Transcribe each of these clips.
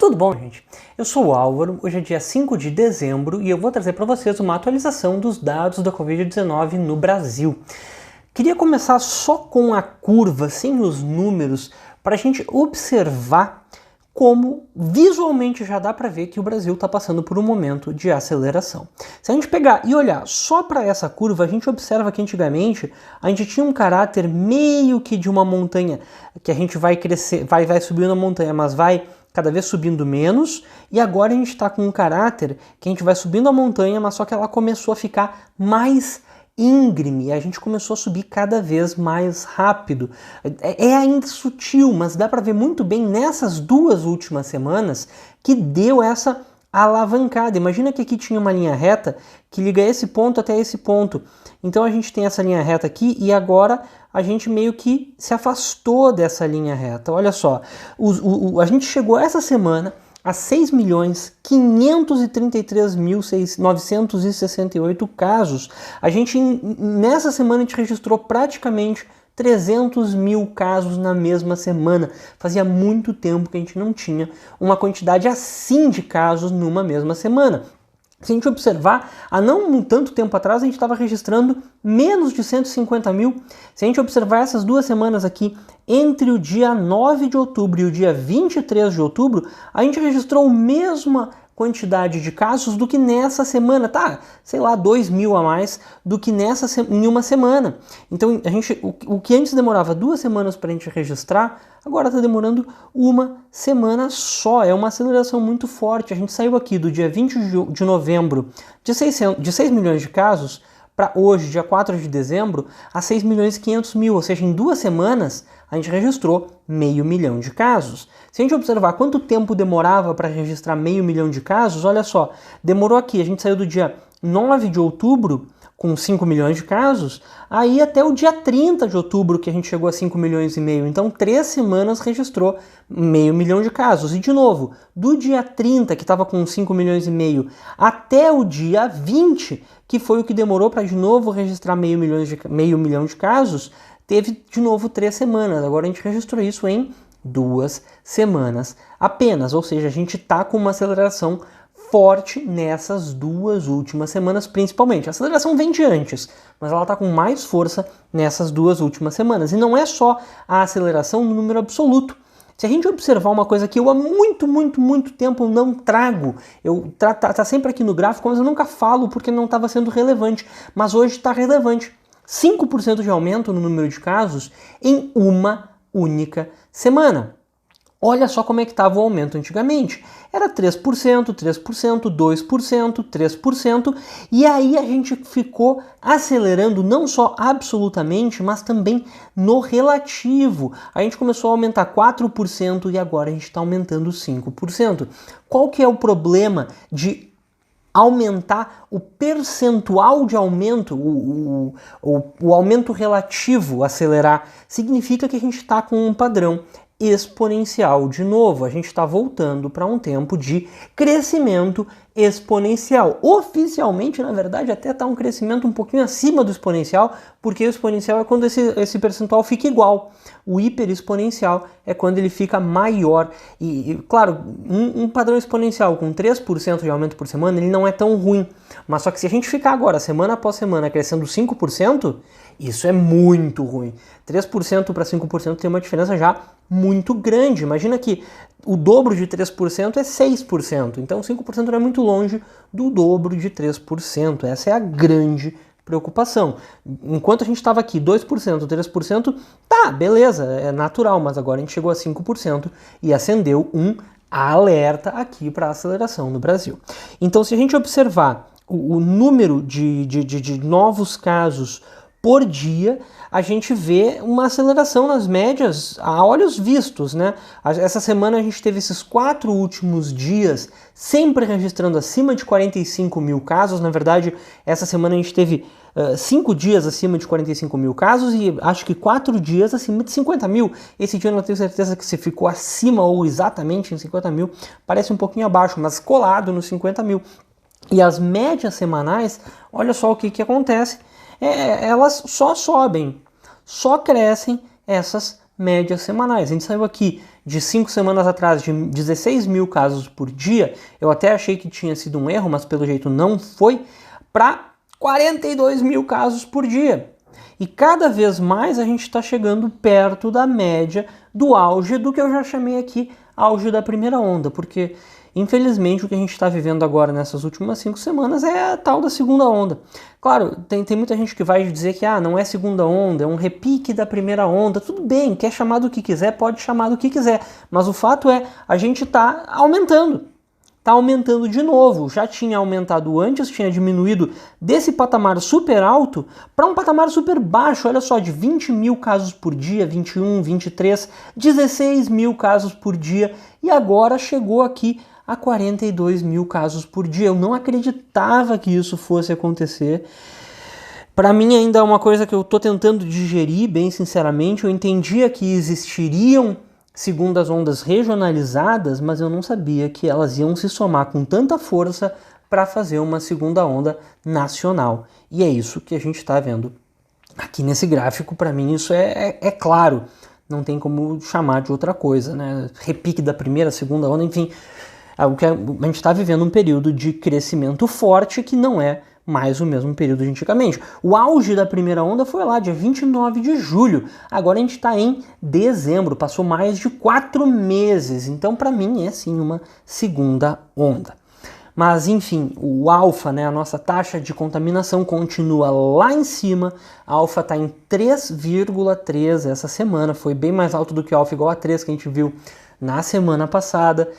Tudo bom, gente? Eu sou o Álvaro, hoje é dia 5 de dezembro e eu vou trazer para vocês uma atualização dos dados da Covid-19 no Brasil. Queria começar só com a curva, sem os números, para a gente observar como visualmente já dá para ver que o Brasil está passando por um momento de aceleração. Se a gente pegar e olhar só para essa curva, a gente observa que antigamente a gente tinha um caráter meio que de uma montanha, que a gente vai crescer, vai subindo a montanha, mas vai cada vez subindo menos, e agora a gente está com um caráter que a gente vai subindo a montanha, mas só que ela começou a ficar mais íngreme, a gente começou a subir cada vez mais rápido. É ainda sutil, mas dá para ver muito bem nessas duas últimas semanas que deu essa alavancada. Imagina que aqui tinha uma linha reta que liga esse ponto até esse ponto. Então a gente tem essa linha reta aqui e agora a gente meio que se afastou dessa linha reta. Olha só, a gente chegou essa semana a 6.533.968 casos. Nessa semana a gente registrou praticamente 300 mil casos na mesma semana. Fazia muito tempo que a gente não tinha uma quantidade assim de casos numa mesma semana. Se a gente observar, há não tanto tempo atrás a gente estava registrando menos de 150 mil. Se a gente observar essas duas semanas aqui, entre o dia 9 de outubro e o dia 23 de outubro, a gente registrou a mesma quantidade de casos do que nessa semana, tá? Sei lá, 2 mil a mais do que em uma semana. Então, o que antes demorava 2 semanas para a gente registrar, agora está demorando uma semana só. É uma aceleração muito forte. A gente saiu aqui do dia 20 de novembro de 6 milhões de casos para hoje, dia 4 de dezembro, a 6 milhões e 500 mil, ou seja, em 2 semanas a gente registrou 500 mil de casos. Se a gente observar quanto tempo demorava para registrar 500 mil de casos, olha só, demorou aqui, a gente saiu do dia 9 de outubro com 5 milhões de casos, aí até o dia 30 de outubro que a gente chegou a 5 milhões e meio. Então 3 semanas registrou 500 mil de casos. E de novo, do dia 30, que estava com 5 milhões e meio, até o dia 20, que foi o que demorou para de novo registrar 500 mil de casos, teve de novo 3 semanas. Agora a gente registrou isso em 2 semanas apenas. Ou seja, a gente está com uma aceleração forte nessas duas últimas semanas, principalmente. A aceleração vem de antes, mas ela está com mais força nessas duas últimas semanas. E não é só a aceleração no número absoluto. Se a gente observar uma coisa que eu há muito tempo não trago, tá sempre aqui no gráfico, mas eu nunca falo porque não estava sendo relevante, mas hoje está relevante. 5% de aumento no número de casos em uma única semana. Olha só como é que estava o aumento antigamente. Era 3%, 2%, 3%, e aí a gente ficou acelerando não só absolutamente, mas também no relativo. A gente começou a aumentar 4% e agora a gente está aumentando 5%. Qual que é o problema de aumentar o percentual de aumento, o aumento relativo acelerar? Significa que a gente está com um padrão exponencial de novo. A gente está voltando para um tempo de crescimento exponencial. Oficialmente, na verdade, até está um crescimento um pouquinho acima do exponencial, porque o exponencial é quando esse percentual fica igual. O hiperexponencial é quando ele fica maior. E claro, um padrão exponencial com 3% de aumento por semana, ele não é tão ruim. Mas só que se a gente ficar agora, semana após semana, crescendo 5%, isso é muito ruim. 3% para 5% tem uma diferença já muito grande. Imagina que o dobro de 3% é 6%. Então 5% não é muito longe do dobro de 3%. Essa é a grande preocupação. Enquanto a gente estava aqui 2%, 3%, tá, beleza, é natural, mas agora a gente chegou a 5% e acendeu um alerta aqui para a aceleração no Brasil. Então, se a gente observar o número de novos casos por dia, a gente vê uma aceleração nas médias a olhos vistos, né? Essa semana a gente teve esses 4 últimos dias sempre registrando acima de 45 mil casos. Na verdade, essa semana a gente teve 5 dias acima de 45 mil casos e acho que 4 dias acima de 50 mil. Esse dia eu não tenho certeza que se ficou acima ou exatamente em 50 mil, parece um pouquinho abaixo, mas colado nos 50 mil. E as médias semanais, olha só o que acontece. Elas só sobem, só crescem essas médias semanais. A gente saiu aqui de 5 semanas atrás de 16 mil casos por dia, eu até achei que tinha sido um erro, mas pelo jeito não foi, para 42 mil casos por dia. E cada vez mais a gente está chegando perto da média do auge do que eu já chamei aqui auge da primeira onda, porque infelizmente o que a gente está vivendo agora nessas últimas 5 semanas é a tal da segunda onda. Claro, tem muita gente que vai dizer que não é segunda onda, é um repique da primeira onda. Tudo bem, quer chamar do que quiser, pode chamar do que quiser, mas o fato é, a gente está aumentando. Está aumentando de novo, já tinha aumentado antes, tinha diminuído desse patamar super alto para um patamar super baixo, olha só, de 20 mil casos por dia, 21, 23, 16 mil casos por dia, e agora chegou aqui a 42 mil casos por dia. Eu não acreditava que isso fosse acontecer. Para mim ainda é uma coisa que eu estou tentando digerir, bem sinceramente. Eu entendia que existiriam segundas ondas regionalizadas, mas eu não sabia que elas iam se somar com tanta força para fazer uma segunda onda nacional. E é isso que a gente está vendo aqui nesse gráfico. Para mim isso é claro, não tem como chamar de outra coisa, né? Repique da primeira, segunda onda, enfim, a gente está vivendo um período de crescimento forte que não é mais o mesmo período de antigamente. O auge da primeira onda foi lá, dia 29 de julho. Agora a gente está em dezembro, passou mais de 4 meses. Então, para mim, é sim uma segunda onda. Mas, enfim, o alfa, né, a nossa taxa de contaminação continua lá em cima. A alfa está em 3,3 essa semana. Foi bem mais alto do que o alfa igual a 3 que a gente viu na semana passada.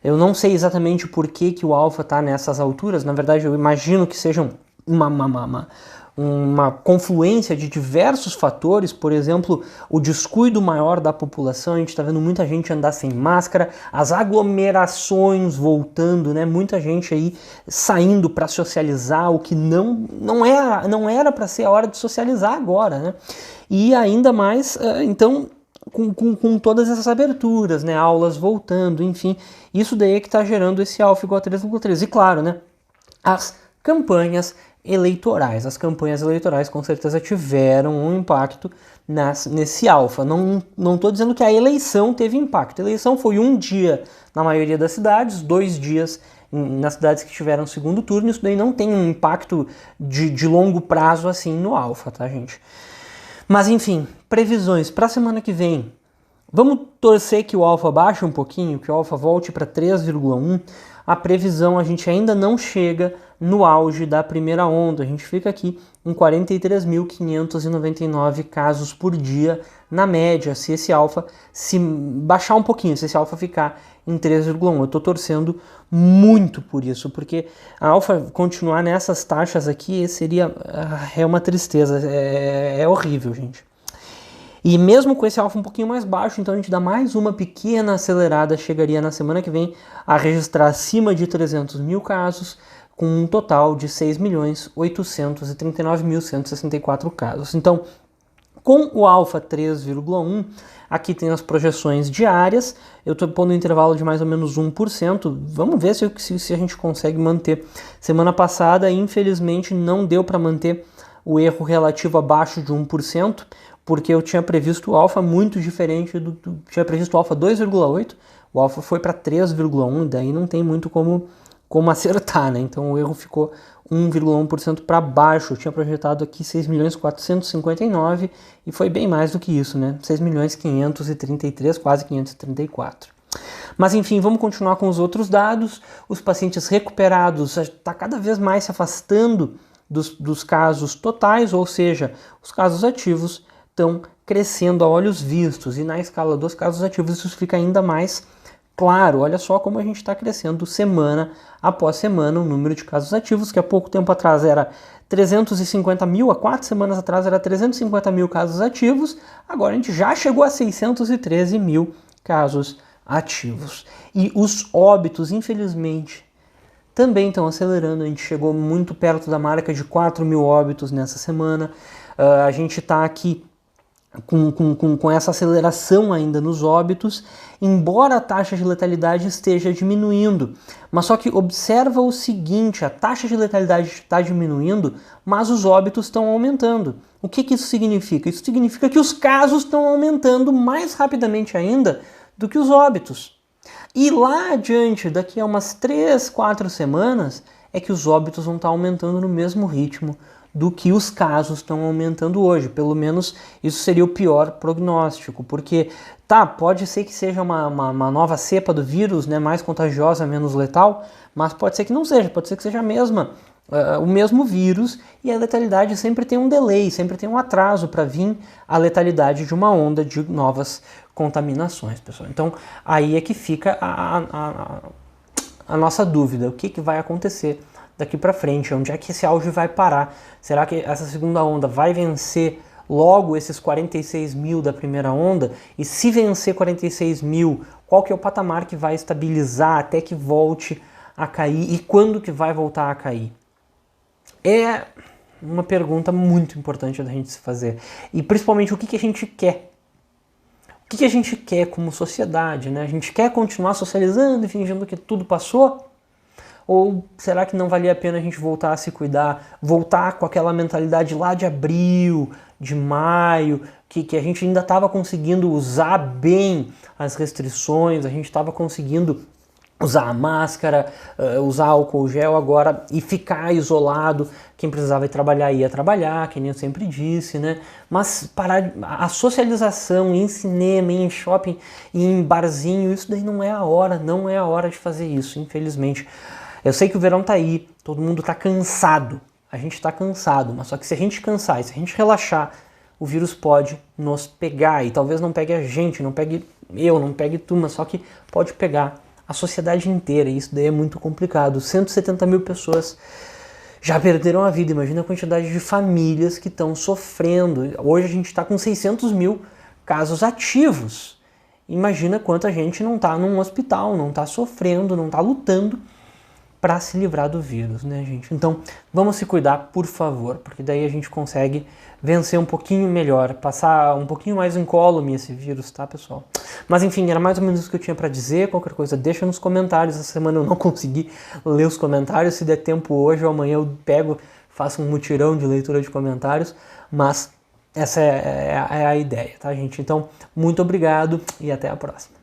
Eu não sei exatamente por que o alfa está nessas alturas. Na verdade, eu imagino que seja uma confluência de diversos fatores. Por exemplo, o descuido maior da população. A gente está vendo muita gente andar sem máscara, as aglomerações voltando, né? Muita gente aí saindo para socializar, o que não era para ser a hora de socializar agora, né? E ainda mais, então, com todas essas aberturas, né, aulas voltando, enfim, isso daí é que está gerando esse alfa igual a 3,3. E claro, né, as campanhas eleitorais. As campanhas eleitorais com certeza tiveram um impacto nesse alfa. Não estou dizendo que a eleição teve impacto. A eleição foi um dia na maioria das cidades, 2 dias nas cidades que tiveram segundo turno. Isso daí não tem um impacto de longo prazo assim no alfa, tá, gente? Mas enfim, previsões para a semana que vem. Vamos torcer que o alfa baixe um pouquinho, que o alfa volte para 3,1. A previsão, a gente ainda não chega no auge da primeira onda. A gente fica aqui em 43.599 casos por dia na média. Se esse alfa se baixar um pouquinho, se esse alfa ficar em 3,1. Eu estou torcendo muito por isso, porque a alfa continuar nessas taxas aqui seria uma tristeza, é horrível, gente. E mesmo com esse alfa um pouquinho mais baixo, então a gente dá mais uma pequena acelerada, chegaria na semana que vem a registrar acima de 300 mil casos, com um total de 6.839.164 casos. Então, com o alfa 3,1, aqui tem as projeções diárias, eu estou pondo um intervalo de mais ou menos 1%, vamos ver se a gente consegue manter. Semana passada, infelizmente, não deu para manter o erro relativo abaixo de 1%, porque eu tinha previsto o alfa muito diferente, tinha previsto o alfa 2,8, o alfa foi para 3,1, daí não tem muito como acertar, né? Então o erro ficou 1,1% para baixo. Eu tinha projetado aqui 6.459 e foi bem mais do que isso, né? 6.533, quase 534. Mas enfim, vamos continuar com os outros dados. Os pacientes recuperados está cada vez mais se afastando dos casos totais, ou seja, os casos ativos estão crescendo a olhos vistos, e na escala dos casos ativos isso fica ainda mais claro. Olha só como a gente está crescendo semana após semana o número de casos ativos, que há pouco tempo atrás era 350 mil, há 4 semanas atrás era 350 mil casos ativos, agora a gente já chegou a 613 mil casos ativos. E os óbitos, infelizmente, também estão acelerando. A gente chegou muito perto da marca de 4 mil óbitos nessa semana. A gente está aqui com essa aceleração ainda nos óbitos, embora a taxa de letalidade esteja diminuindo. Mas só que observa o seguinte, a taxa de letalidade está diminuindo, mas os óbitos estão aumentando. O que isso significa? Isso significa que os casos estão aumentando mais rapidamente ainda do que os óbitos. E lá adiante, daqui a umas 3, 4 semanas, é que os óbitos vão estar aumentando no mesmo ritmo do que os casos estão aumentando hoje. Pelo menos isso seria o pior prognóstico, porque pode ser que seja uma nova cepa do vírus, né, mais contagiosa, menos letal, mas pode ser que não seja, pode ser que seja o mesmo vírus, e a letalidade sempre tem um delay, sempre tem um atraso para vir a letalidade de uma onda de novas contaminações, pessoal. Então aí é que fica a nossa dúvida, o que vai acontecer daqui para frente, onde é que esse auge vai parar? Será que essa segunda onda vai vencer logo esses 46 mil da primeira onda? E se vencer 46 mil, qual que é o patamar que vai estabilizar até que volte a cair? E quando que vai voltar a cair? É uma pergunta muito importante da gente se fazer. E principalmente o que a gente quer? O que a gente quer como sociedade, né? A gente quer continuar socializando e fingindo que tudo passou? Ou será que não valia a pena a gente voltar a se cuidar, voltar com aquela mentalidade lá de abril, de maio, que a gente ainda estava conseguindo usar bem as restrições, a gente estava conseguindo usar a máscara, usar álcool gel agora e ficar isolado. Quem precisava ir trabalhar ia trabalhar, que nem eu sempre disse, né? Mas parar a socialização em cinema, em shopping, em barzinho, isso daí não é a hora de fazer isso, infelizmente. Eu sei que o verão tá aí, todo mundo tá cansado, a gente tá cansado, mas só que se a gente cansar e se a gente relaxar, o vírus pode nos pegar, e talvez não pegue a gente, não pegue eu, não pegue tu, mas só que pode pegar a sociedade inteira, e isso daí é muito complicado. 170 mil pessoas já perderam a vida, imagina a quantidade de famílias que estão sofrendo. Hoje a gente está com 600 mil casos ativos, imagina quanta gente não está num hospital, não está sofrendo, não está lutando para se livrar do vírus, né, gente? Então, vamos se cuidar, por favor, porque daí a gente consegue vencer um pouquinho melhor, passar um pouquinho mais incólume esse vírus, tá, pessoal? Mas enfim, era mais ou menos isso que eu tinha para dizer. Qualquer coisa, deixa nos comentários. Essa semana eu não consegui ler os comentários. Se der tempo hoje ou amanhã eu faço um mutirão de leitura de comentários, mas essa é a ideia, tá, gente? Então, muito obrigado e até a próxima.